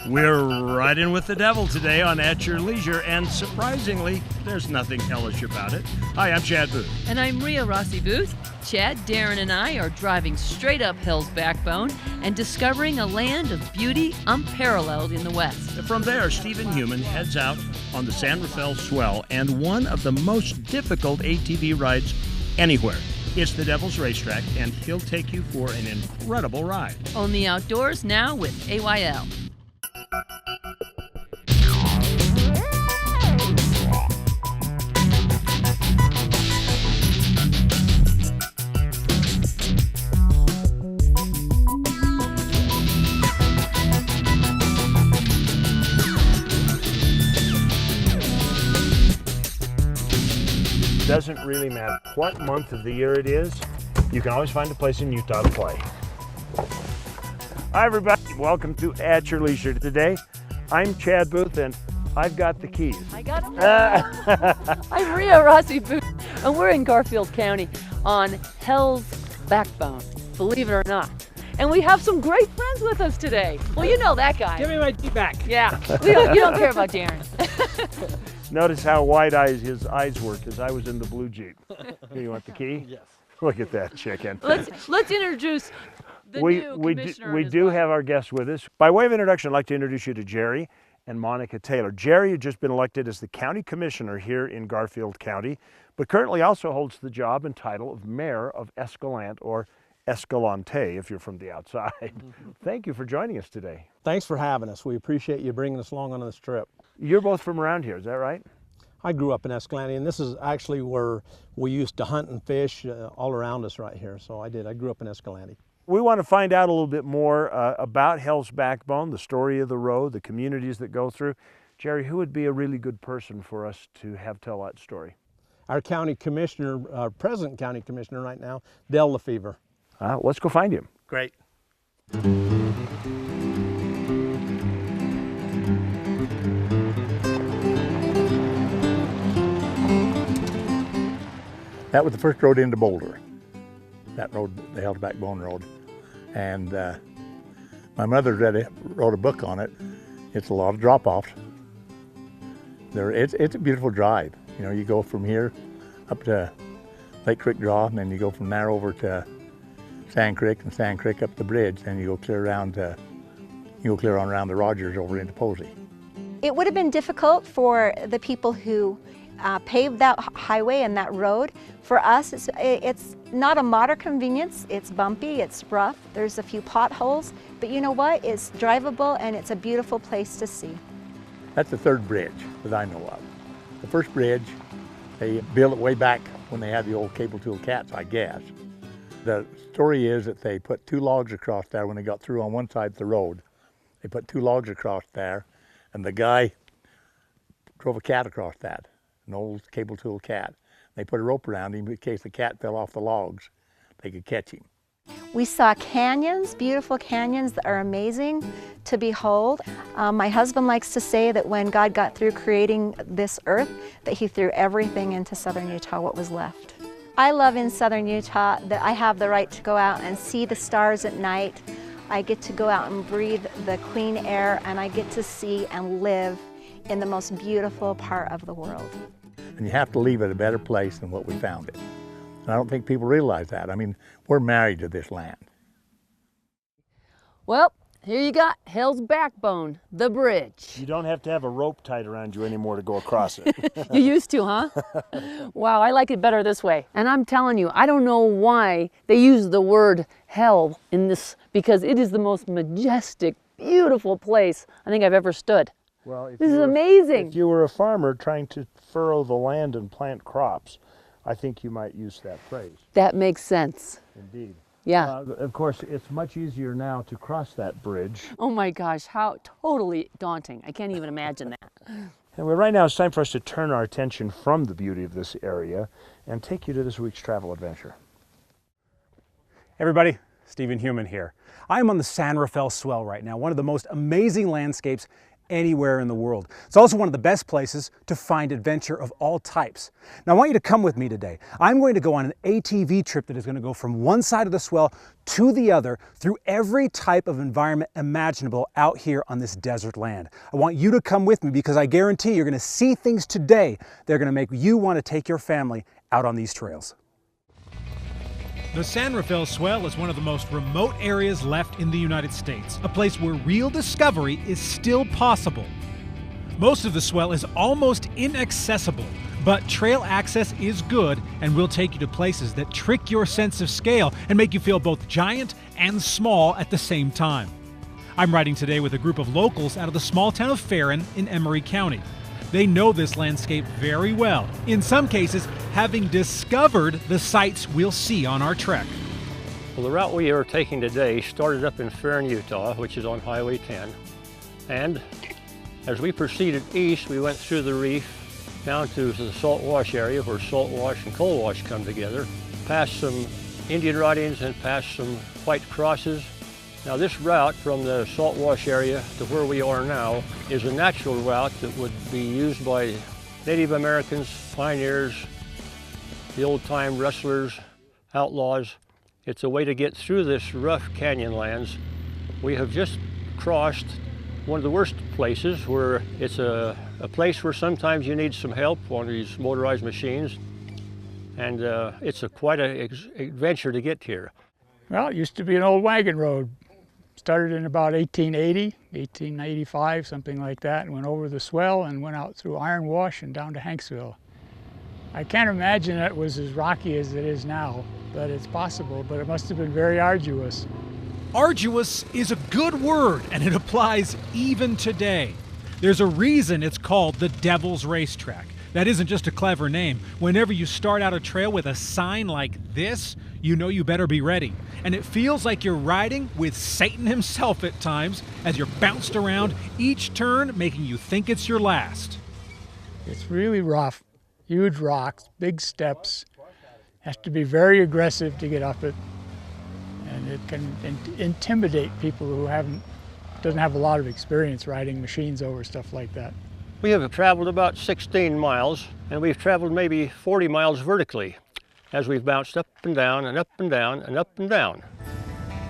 We're riding with the devil today on At Your Leisure, and surprisingly, there's nothing hellish about it. Hi, I'm Chad Booth. And I'm Ria Rossi Booth. Chad, Darren, and I are driving straight up Hell's Backbone and discovering a land of beauty unparalleled in the West. From there, Stephen Heumann heads out on the San Rafael Swell and one of the most difficult ATV rides anywhere. It's the Devil's Racetrack, and he'll take you for an incredible ride. On the outdoors now with AYL. Doesn't really matter what month of the year it is, you can always find a place in Utah to play. Hi everybody, welcome to At Your Leisure. Today, I'm Chad Booth and I've got the keys. I got them. I'm Ria Rossi Booth and we're in Garfield County on Hell's Backbone, believe it or not. And we have some great friends with us today. Well, you know that guy. Give me my Jeep back. Yeah, you don't care about Darren. Notice how wide-eyed his eyes were because I was in the blue Jeep. Here, you want the key? Yes. Look at that chicken. Let's introduce the new commissioner. We do have our guests with us. By way of introduction, I'd like to introduce you to Jerry and Monica Taylor. Jerry had just been elected as the county commissioner here in Garfield County, but currently also holds the job and title of mayor of Escalante, or Escalante if you're from the outside. Thank you for joining us today. Thanks for having us. We appreciate you bringing us along on this trip. You're both from around here, is that right? I grew up in Escalante, and this is actually where we used to hunt and fish all around us right here. So I grew up in Escalante. We want to find out a little bit more about Hell's Backbone, the story of the road, the communities that go through. Jerry, who would be a really good person for us to have tell that story? Our county commissioner, our present county commissioner right now, Del Lefevre. Let's go find him. Great. That was the first road into Boulder. That road, the Hell's Backbone Road. And my mother wrote a book on it. It's a lot of drop-offs. It's a beautiful drive. You know, you go from here up to Lake Creek Draw, and then you go from there over to Sand Creek, and Sand Creek up the bridge, then you go clear around on around the Rogers over into Posey. It would have been difficult for the people who paved that highway and that road. For us, it's not a modern convenience. It's bumpy, it's rough, there's a few potholes, but you know what? It's drivable and it's a beautiful place to see. That's the third bridge that I know of. The first bridge, they built it way back when they had the old cable tool cats, I guess. The story is that they put two logs across there when they got through on one side of the road. They put two logs across there, and the guy drove a cat across that, an old cable tool cat. They put a rope around him in case the cat fell off the logs, they could catch him. We saw canyons, beautiful canyons that are amazing to behold. My husband likes to say that when God got through creating this earth, that he threw everything into southern Utah, what was left. I love in southern Utah that I have the right to go out and see the stars at night. I get to go out and breathe the clean air, and I get to see and live in the most beautiful part of the world. And you have to leave it a better place than what we found it. And I don't think people realize that. I mean, we're married to this land. Well, here you got Hell's Backbone, the bridge. You don't have to have a rope tied around you anymore to go across it. You used to, huh? Wow, I like it better this way. And I'm telling you, I don't know why they use the word hell in this, because it is the most majestic, beautiful place I think I've ever stood. Well, this is amazing. If you were a farmer trying to furrow the land and plant crops, I think you might use that phrase. That makes sense. Indeed. Yeah. Of course, it's much easier now to cross that bridge. Oh my gosh, how totally daunting. I can't even imagine that. And right now it's time for us to turn our attention from the beauty of this area and take you to this week's travel adventure. Everybody, Stephen Heumann here. I am on the San Rafael Swell right now, one of the most amazing landscapes anywhere in the world. It's also one of the best places to find adventure of all types. Now I want you to come with me today. I'm going to go on an ATV trip that is going to go from one side of the swell to the other through every type of environment imaginable out here on this desert land. I want you to come with me because I guarantee you're going to see things today that are going to make you want to take your family out on these trails. The San Rafael Swell is one of the most remote areas left in the United States, a place where real discovery is still possible. Most of the swell is almost inaccessible, but trail access is good and will take you to places that trick your sense of scale and make you feel both giant and small at the same time. I'm riding today with a group of locals out of the small town of Farron in Emery County. They know this landscape very well, in some cases having discovered the sights we'll see on our trek. Well, the route we are taking today started up in Farron, Utah, which is on Highway 10. And as we proceeded east, we went through the reef down to the salt wash area where salt wash and coal wash come together, past some Indian ridings and past some white crosses. Now this route from the salt wash area to where we are now is a natural route that would be used by Native Americans, pioneers, the old-time rustlers, outlaws. It's a way to get through this rough canyon lands. We have just crossed one of the worst places where it's a place where sometimes you need some help on these motorized machines. And it's quite an adventure to get here. Well, it used to be an old wagon road. Started in about 1880, 1885, something like that, and went over the swell and went out through Iron Wash and down to Hanksville. I can't imagine it was as rocky as it is now, but it's possible, but it must have been very arduous. Arduous is a good word, and it applies even today. There's a reason it's called the Devil's Racetrack. That isn't just a clever name. Whenever you start out a trail with a sign like this, you know you better be ready. And it feels like you're riding with Satan himself at times as you're bounced around, each turn making you think it's your last. It's really rough, huge rocks, big steps. Has to be very aggressive to get up it. And it can intimidate people who doesn't have a lot of experience riding machines over stuff like that. We have traveled about 16 miles, and we've traveled maybe 40 miles vertically as we've bounced up and down and up and down and up and down.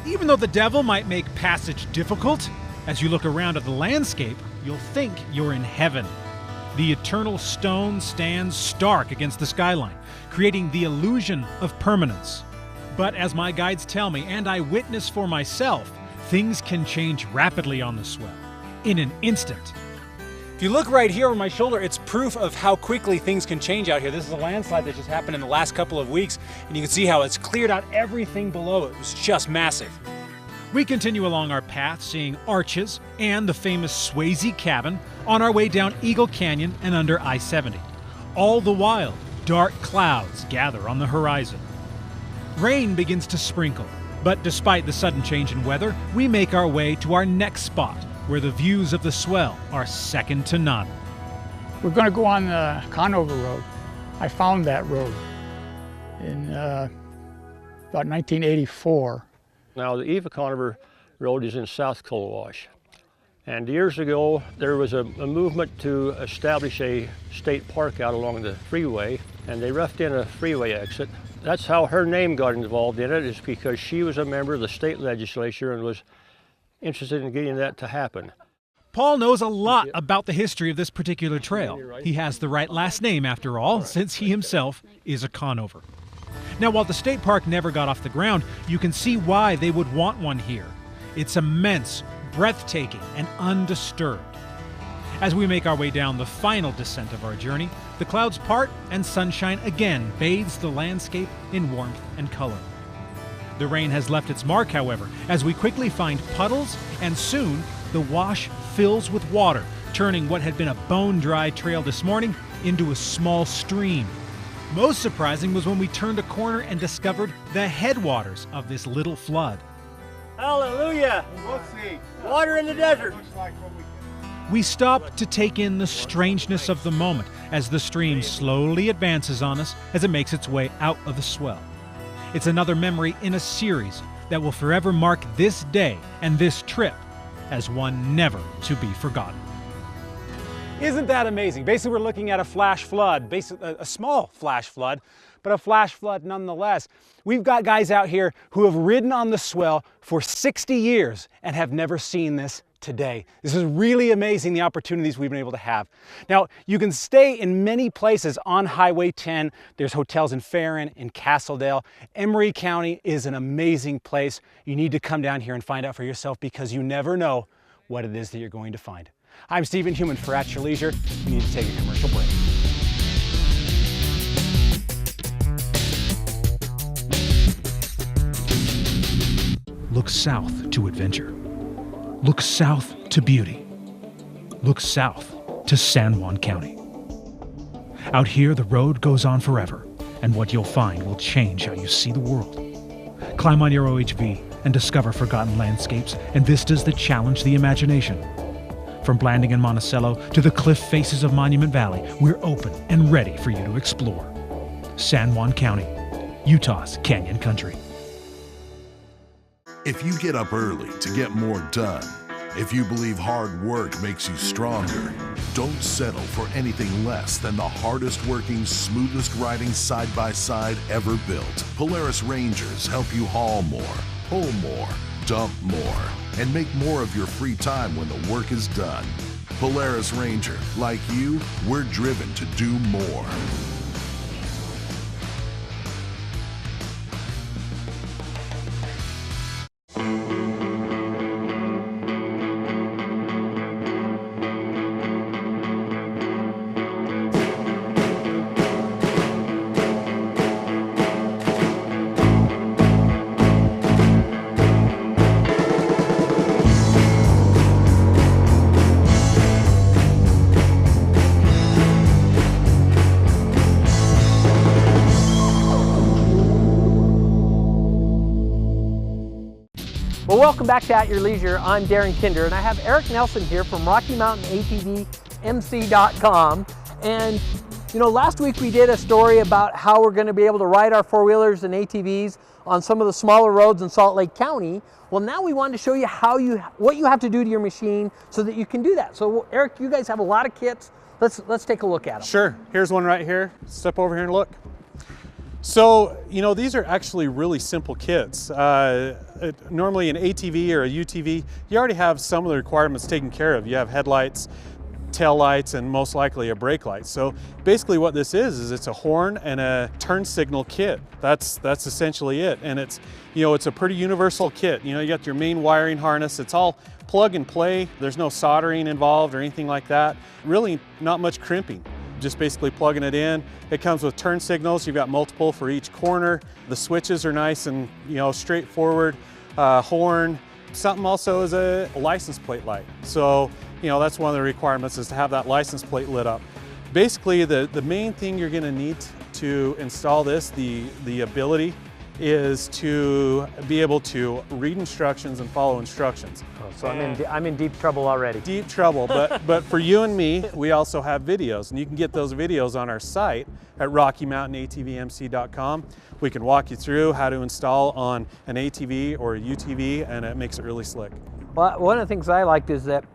Even though the devil might make passage difficult, as you look around at the landscape, you'll think you're in heaven. The eternal stone stands stark against the skyline, creating the illusion of permanence. But as my guides tell me, and I witness for myself, things can change rapidly on the swell, in an instant. If you look right here over my shoulder, it's proof of how quickly things can change out here. This is a landslide that just happened in the last couple of weeks, and you can see how it's cleared out everything below it. It was just massive. We continue along our path, seeing arches and the famous Swayze cabin on our way down Eagle Canyon and under I-70. All the while, dark clouds gather on the horizon. Rain begins to sprinkle, but despite the sudden change in weather, we make our way to our next spot, where the views of the swell are second to none. We're going to go on the Conover Road. I found that road in about 1984. Now the Eva Conover Road is in South Coalwash. And years ago, there was a movement to establish a state park out along the freeway, and they roughed in a freeway exit. That's how her name got involved in it, is because she was a member of the state legislature and was interested in getting that to happen. Paul knows a lot about the history of this particular trail. He has the right last name, after all, since he himself is a Conover. Now, while the state park never got off the ground, you can see why they would want one here. It's immense, breathtaking, and undisturbed. As we make our way down the final descent of our journey, the clouds part and sunshine again bathes the landscape in warmth and color. The rain has left its mark, however, as we quickly find puddles, and soon the wash fills with water, turning what had been a bone-dry trail this morning into a small stream. Most surprising was when we turned a corner and discovered the headwaters of this little flood. Hallelujah! Water in the desert! We stop to take in the strangeness of the moment as the stream slowly advances on us as it makes its way out of the swell. It's another memory in a series that will forever mark this day and this trip as one never to be forgotten. Isn't that amazing? Basically, we're looking at a flash flood, basically a small flash flood, but a flash flood nonetheless. We've got guys out here who have ridden on the swell for 60 years and have never seen this today. This is really amazing, the opportunities we've been able to have. Now, you can stay in many places on Highway 10. There's hotels in Farron, in Castledale. Emery County is an amazing place. You need to come down here and find out for yourself because you never know what it is that you're going to find. I'm Stephen Heumann for At Your Leisure. We need to take a commercial break. Look south to adventure. Look south to beauty. Look south to San Juan County. Out here, the road goes on forever, and what you'll find will change how you see the world. Climb on your OHV and discover forgotten landscapes and vistas that challenge the imagination. From Blanding and Monticello to the cliff faces of Monument Valley, we're open and ready for you to explore. San Juan County, Utah's Canyon Country. If you get up early to get more done, if you believe hard work makes you stronger, don't settle for anything less than the hardest working, smoothest riding side-by-side ever built. Polaris Rangers help you haul more, pull more, dump more, and make more of your free time when the work is done. Polaris Ranger, like you, we're driven to do more. Well, welcome back to At Your Leisure. I'm Darren Kinder, and I have Eric Nelson here from Rocky Mountain ATV MC.com. And you know, last week we did a story about how we're going to be able to ride our four-wheelers and ATVs on some of the smaller roads in Salt Lake County. Well, now we wanted to show you what you have to do to your machine so that you can do that. So, Eric, you guys have a lot of kits. Let's take a look at them. Sure. Here's one right here. Step over here and look. So, you know, these are actually really simple kits. Normally an ATV or a UTV, you already have some of the requirements taken care of. You have headlights, tail lights, and most likely a brake light. So basically what this is it's a horn and a turn signal kit. That's essentially it. And it's, you know, it's a pretty universal kit. You know, you got your main wiring harness. It's all plug and play. There's no soldering involved or anything like that. Really not much crimping. Just basically plugging it in. It comes with turn signals. You've got multiple for each corner. The switches are nice and, you know, straightforward. Horn. Something also is a license plate light. So, you know, that's one of the requirements is to have that license plate lit up. Basically, the main thing you're going to need to install this, the ability, is to be able to read instructions and follow instructions. Oh, so I'm in deep trouble already. Deep trouble, but for you and me, we also have videos, and you can get those videos on our site at RockyMountainATVMC.com. We can walk you through how to install on an ATV or a UTV, and it makes it really slick. Well, one of the things I liked is that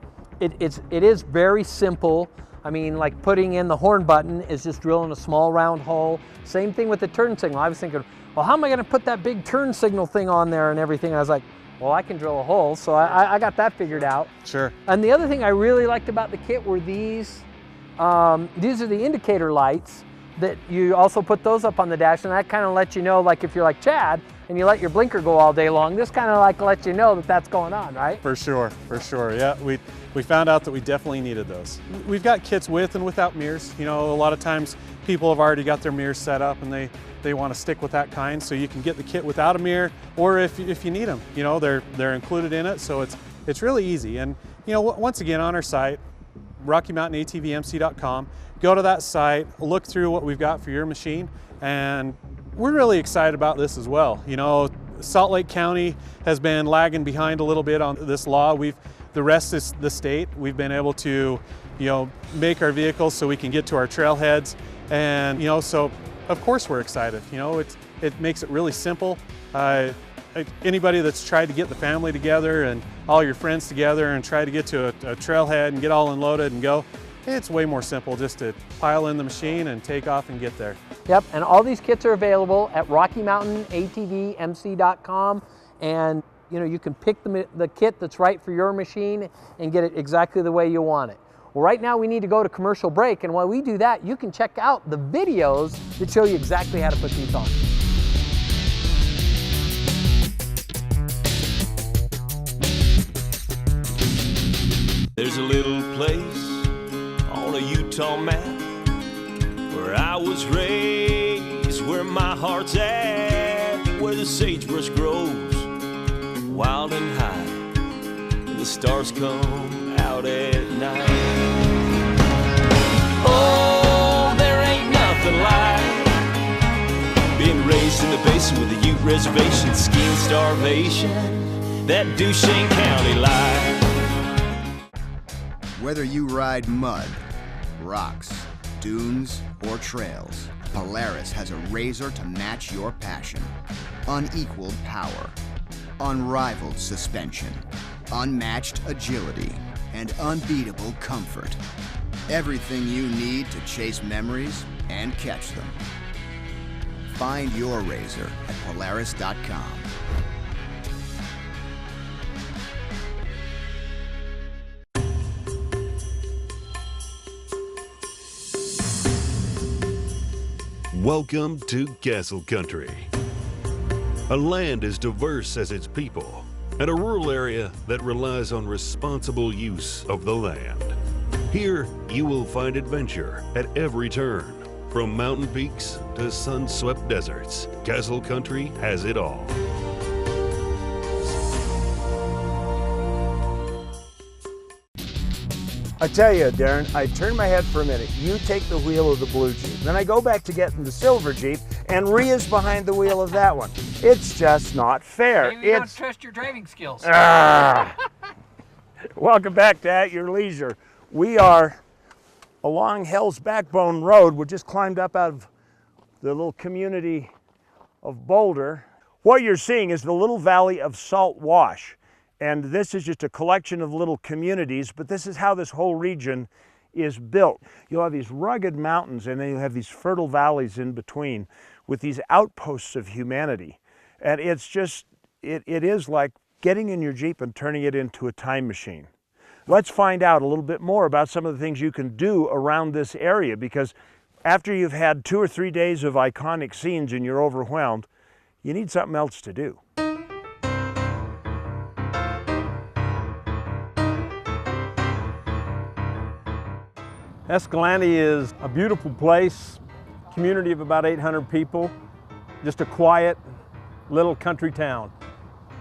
it is very simple. I mean, like putting in the horn button is just drilling a small round hole. Same thing with the turn signal. I was thinking, well, how am I going to put that big turn signal thing on there and everything? And I was like, well, I can drill a hole. So I got that figured out. Sure. And the other thing I really liked about the kit were these. These are the indicator lights that you also put those up on the dash, and that kind of lets you know, like if you're like Chad and you let your blinker go all day long, this kind of like lets you know that that's going on, right? For sure, yeah. We found out that we definitely needed those. We've got kits with and without mirrors. You know, a lot of times people have already got their mirrors set up and they want to stick with that kind, so you can get the kit without a mirror, or if you need them, you know, they're included in it, so it's really easy. And you know, once again, on our site, RockyMountainATVMC.com, go to that site, look through what we've got for your machine, and we're really excited about this as well. You know, Salt Lake County has been lagging behind a little bit on this law. The rest of the state, we've been able to, you know, make our vehicles so we can get to our trailheads, and you know, so of course we're excited. You know, it makes it really simple. Anybody that's tried to get the family together and all your friends together and try to get to a trailhead and get all unloaded and go, It's way more simple just to pile in the machine and take off and get there. Yep, and all these kits are available at Rocky Mountain ATV MC.com, and you can pick the kit that's right for your machine and get it exactly the way you want it. Well, right now we need to go to commercial break, and while we do that, you can check out the videos that show you exactly how to put these on. There's a little place on a Utah map where I was raised, where my heart's at, where the sagebrush grows wild and high, and the stars come out at night. Oh, there ain't nothing like being raised in the basin with a Ute reservation, skiing starvation, that Duchesne County life. Whether you ride mud, rocks, dunes, or trails, Polaris has a razor to match your passion. Unequaled power, unrivaled suspension, unmatched agility, and unbeatable comfort. Everything you need to chase memories and catch them. Find your razor at Polaris.com. Welcome to Castle Country, a land as diverse as its people, and a rural area that relies on responsible use of the land. Here, you will find adventure at every turn. From mountain peaks to sun-swept deserts, Castle Country has it all. I tell you, Darren, I turn my head for a minute. You take the wheel of the blue Jeep. Then I go back to getting the silver Jeep, and Ria's behind the wheel of that one. It's just not fair. Maybe you don't trust your driving skills. Welcome back to At Your Leisure. We are along Hell's Backbone Road. We just climbed up out of the little community of Boulder. What you're seeing is the little valley of Salt Wash. And this is just a collection of little communities, but this is how this whole region is built. You'll have these rugged mountains, and then you have these fertile valleys in between with these outposts of humanity. And it's just, it is like getting in your Jeep and turning it into a time machine. Let's find out a little bit more about some of the things you can do around this area, because after you've had 2 or 3 days of iconic scenes and you're overwhelmed, you need something else to do. Escalante is a beautiful place, community of about 800 people, just a quiet little country town.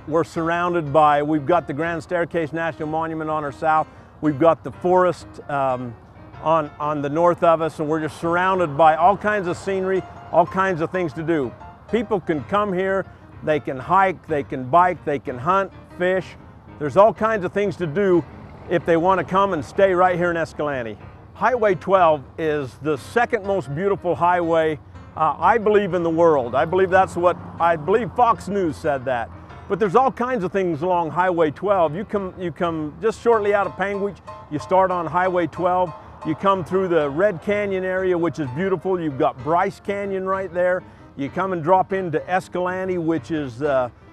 We're surrounded by, we've got the Grand Staircase National Monument on our south, we've got the forest on the north of us, and we're just surrounded by all kinds of scenery, all kinds of things to do. People can come here, they can hike, they can bike, they can hunt, fish. There's all kinds of things to do if they want to come and stay right here in Escalante. Highway 12 is the second most beautiful highway, I believe, in the world. I believe Fox News said that. But there's all kinds of things along Highway 12. You come just shortly out of Panguitch, you start on Highway 12, you come through the Red Canyon area, which is beautiful. You've got Bryce Canyon right there. You come and drop into Escalante, which is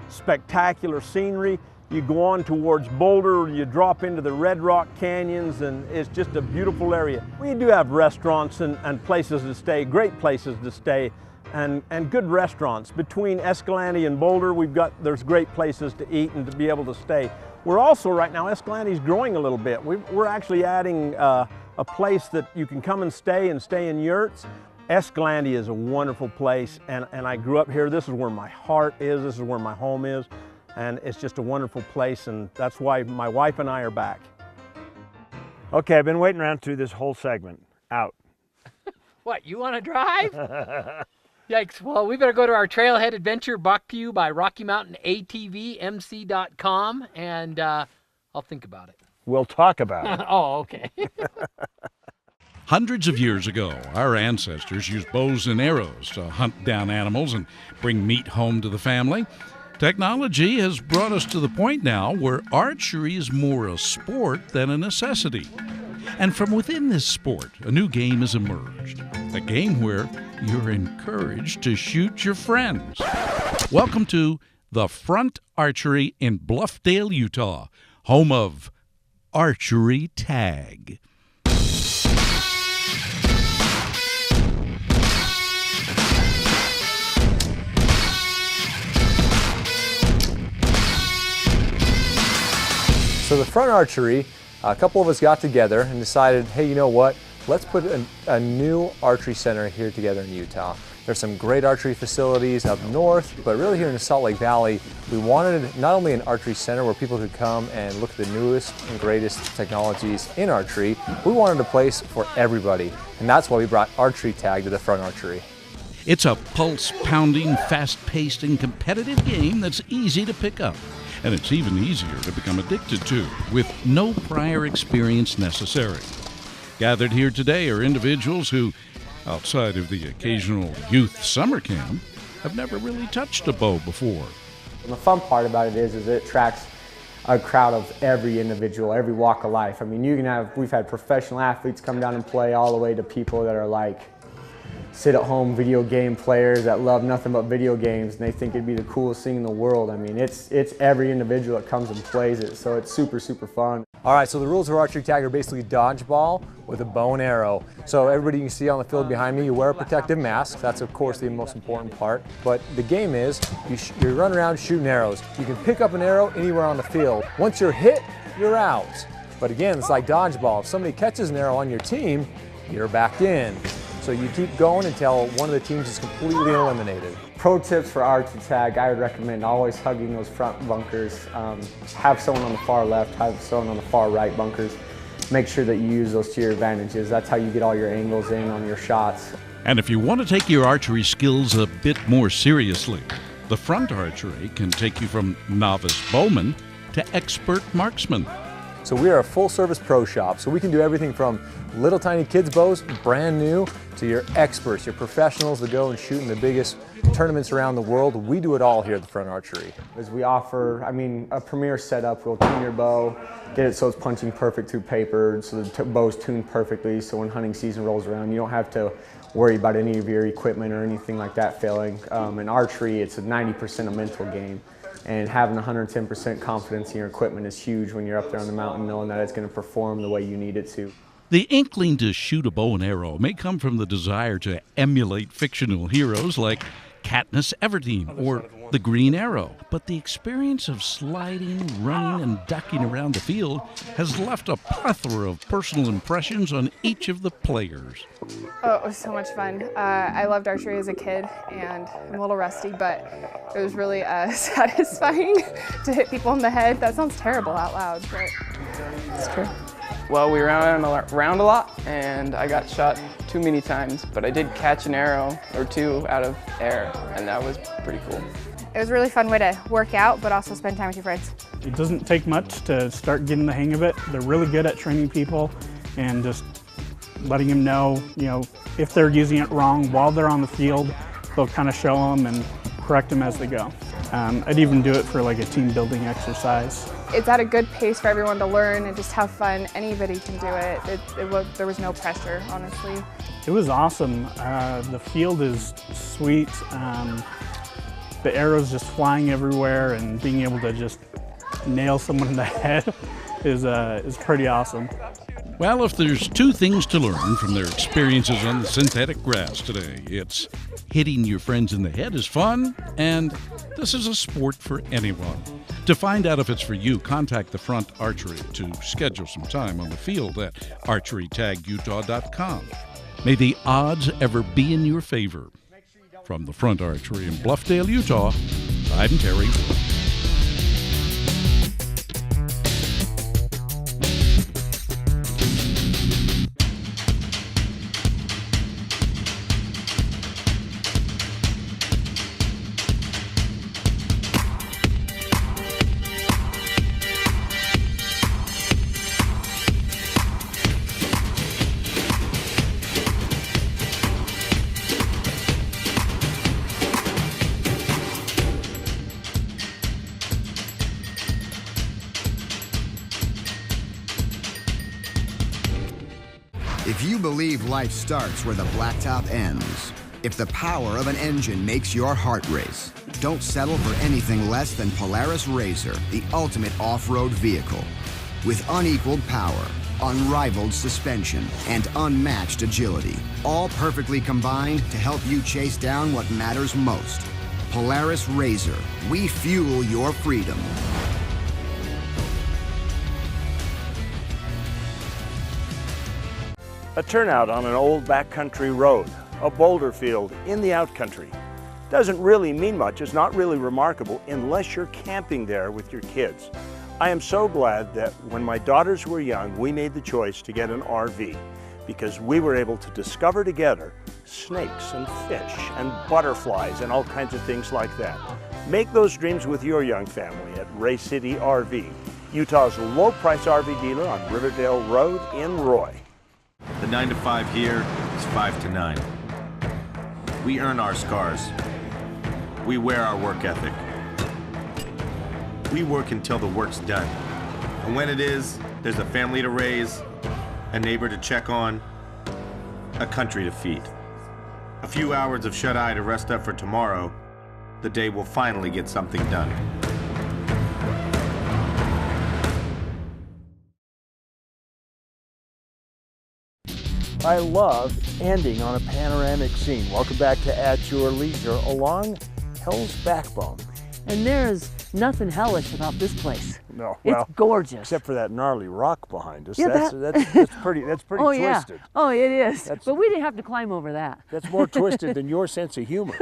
spectacular scenery. You go on towards Boulder, you drop into the Red Rock Canyons, and it's just a beautiful area. We do have restaurants and places to stay, great places to stay, and good restaurants. Between Escalante and Boulder, there's great places to eat and to be able to stay. We're also, right now, Escalante's growing a little bit. We're actually adding a place that you can come and stay in yurts. Escalante is a wonderful place, and I grew up here. This is where my heart is, this is where my home is. And it's just a wonderful place, and that's why my wife and I are back. Okay, I've been waiting around through this whole segment. Out. What, you want to drive? Yikes. Well, we better go to our trailhead adventure brought to you by Rocky Mountain ATV MC.com, and I'll think about it. We'll talk about it. Oh, okay. Hundreds of years ago, our ancestors used bows and arrows to hunt down animals and bring meat home to the family. Technology has brought us to the point now where archery is more a sport than a necessity. And from within this sport, a new game has emerged. A game where you're encouraged to shoot your friends. Welcome to the Front Archery in Bluffdale, Utah, home of archery tag. So the Front Archery, a couple of us got together and decided, hey, you know what? Let's put a new archery center here together in Utah. There's some great archery facilities up north, but really here in the Salt Lake Valley, we wanted not only an archery center where people could come and look at the newest and greatest technologies in archery, we wanted a place for everybody. And that's why we brought archery tag to the Front Archery. It's a pulse-pounding, fast-paced, and competitive game that's easy to pick up. And it's even easier to become addicted to, with no prior experience necessary. Gathered here today are individuals who, outside of the occasional youth summer camp, have never really touched a bow before. And the fun part about it is it attracts a crowd of every individual, every walk of life. I mean, we've had professional athletes come down and play, all the way to people that are like sit-at-home video game players that love nothing but video games, and they think it'd be the coolest thing in the world. I mean, it's every individual that comes and plays it, so it's super, super fun. All right, so the rules of archery tag are basically dodgeball with a bow and arrow. So everybody you can see on the field behind me, you wear a protective mask. That's, of course, the most important part. But the game is you run around shooting arrows. You can pick up an arrow anywhere on the field. Once you're hit, you're out. But again, it's like dodgeball. If somebody catches an arrow on your team, you're back in. So you keep going until one of the teams is completely eliminated. Pro tips for archery tag, I would recommend always hugging those front bunkers. Have someone on the far left, have someone on the far right bunkers. Make sure that you use those to your advantages. That's how you get all your angles in on your shots. And if you want to take your archery skills a bit more seriously, the Front Archery can take you from novice bowman to expert marksman. So we are a full-service pro shop, so we can do everything from little tiny kids' bows, brand new, to your experts, your professionals that go and shoot in the biggest tournaments around the world. We do it all here at the Front Archery. As we offer, a premier setup. We'll tune your bow, get it so it's punching perfect through paper, so the bow's tuned perfectly, so when hunting season rolls around, you don't have to worry about any of your equipment or anything like that failing. In archery, it's a 90% a mental game. And having 110% confidence in your equipment is huge when you're up there on the mountain knowing that it's going to perform the way you need it to. The inkling to shoot a bow and arrow may come from the desire to emulate fictional heroes like Katniss Everdeen or the Green Arrow, but the experience of sliding, running, and ducking around the field has left a plethora of personal impressions on each of the players. Oh, it was so much fun. I loved archery as a kid, and I'm a little rusty, but it was really satisfying to hit people in the head. That sounds terrible out loud, but it's true. Well, we ran around a lot, and I got shot too many times, but I did catch an arrow or two out of air, and that was pretty cool. It was a really fun way to work out, but also spend time with your friends. It doesn't take much to start getting the hang of it. They're really good at training people and just letting them know, if they're using it wrong while they're on the field, they'll kind of show them and correct them as they go. I'd even do it for like a team building exercise. It's at a good pace for everyone to learn and just have fun. Anybody can do it. There was no pressure, honestly. It was awesome. The field is sweet. The arrows just flying everywhere and being able to just nail someone in the head is pretty awesome. Well, if there's two things to learn from their experiences on the synthetic grass today, it's hitting your friends in the head is fun, and this is a sport for anyone. To find out if it's for you, contact the Front Archery to schedule some time on the field at archerytagutah.com. May the odds ever be in your favor. From the Front Archery in Bluffdale, Utah, I'm Terry. If you believe life starts where the blacktop ends, if the power of an engine makes your heart race, don't settle for anything less than Polaris RZR, the ultimate off-road vehicle. With unequaled power, unrivaled suspension, and unmatched agility, all perfectly combined to help you chase down what matters most. Polaris RZR, we fuel your freedom. A turnout on an old backcountry road, a boulder field in the outcountry. Doesn't really mean much, it's not really remarkable unless you're camping there with your kids. I am so glad that when my daughters were young, we made the choice to get an RV because we were able to discover together snakes and fish and butterflies and all kinds of things like that. Make those dreams with your young family at Ray City RV, Utah's low-price RV dealer on Riverdale Road in Roy. The 9 to 5 here is 5 to 9. We earn our scars. We wear our work ethic. We work until the work's done. And when it is, there's a family to raise, a neighbor to check on, a country to feed. A few hours of shut-eye to rest up for tomorrow, the day will finally get something done. I love ending on a panoramic scene. Welcome back to At Your Leisure along Hell's Backbone. And there's nothing hellish about this place. No, well, it's gorgeous. Except for that gnarly rock behind us. Yeah, that's pretty oh, twisted. Yeah. Oh, it is. But we didn't have to climb over that. That's more twisted than your sense of humor.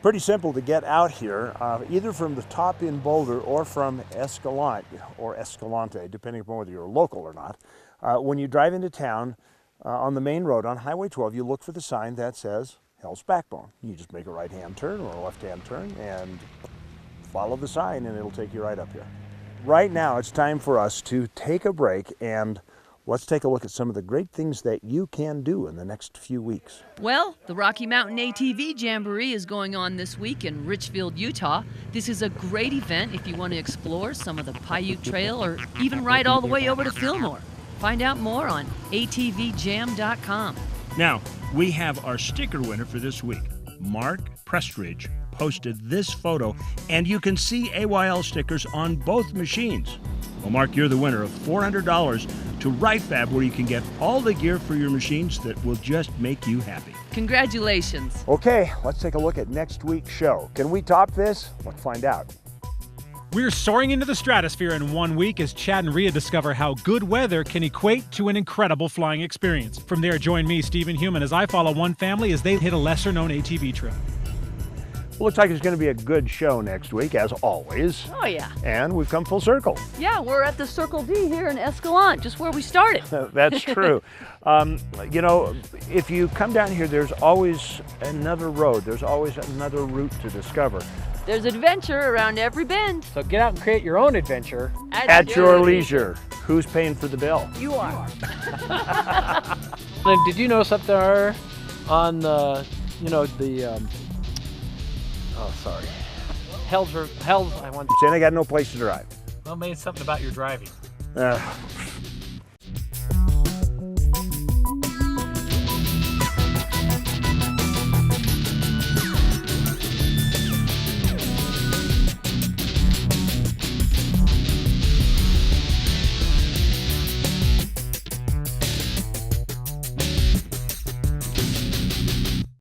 Pretty simple to get out here, either from the top in Boulder or from Escalante, depending upon whether you're local or not. When you drive into town on the main road on Highway 12, you look for the sign that says Hell's Backbone. You just make a right-hand turn or a left-hand turn and follow the sign and it'll take you right up here. Right now it's time for us to take a break and let's take a look at some of the great things that you can do in the next few weeks. Well, the Rocky Mountain ATV Jamboree is going on this week in Richfield, Utah. This is a great event if you want to explore some of the Paiute Trail or even ride all the way over to Fillmore. Find out more on atvjam.com. Now, we have our sticker winner for this week. Mark Prestridge posted this photo, and you can see AYL stickers on both machines. Well, Mark, you're the winner of $400 to Right Fab, where you can get all the gear for your machines that will just make you happy. Congratulations. Okay, let's take a look at next week's show. Can we top this? Let's find out. We're soaring into the stratosphere in 1 week as Chad and Ria discover how good weather can equate to an incredible flying experience. From there, join me, Stephen Human, as I follow one family as they hit a lesser-known ATV trail. Well, looks like it's going to be a good show next week, as always. Oh, yeah. And we've come full circle. Yeah, we're at the Circle D here in Escalante, just where we started. That's true. You know, if you come down here, there's always another road. There's always another route to discover. There's adventure around every bend. So get out and create your own adventure. At your leisure. Who's paying for the bill? You are. And did you notice up there on the, Hell's, I want. Saying I got no place to drive. Well, maybe it's something about your driving.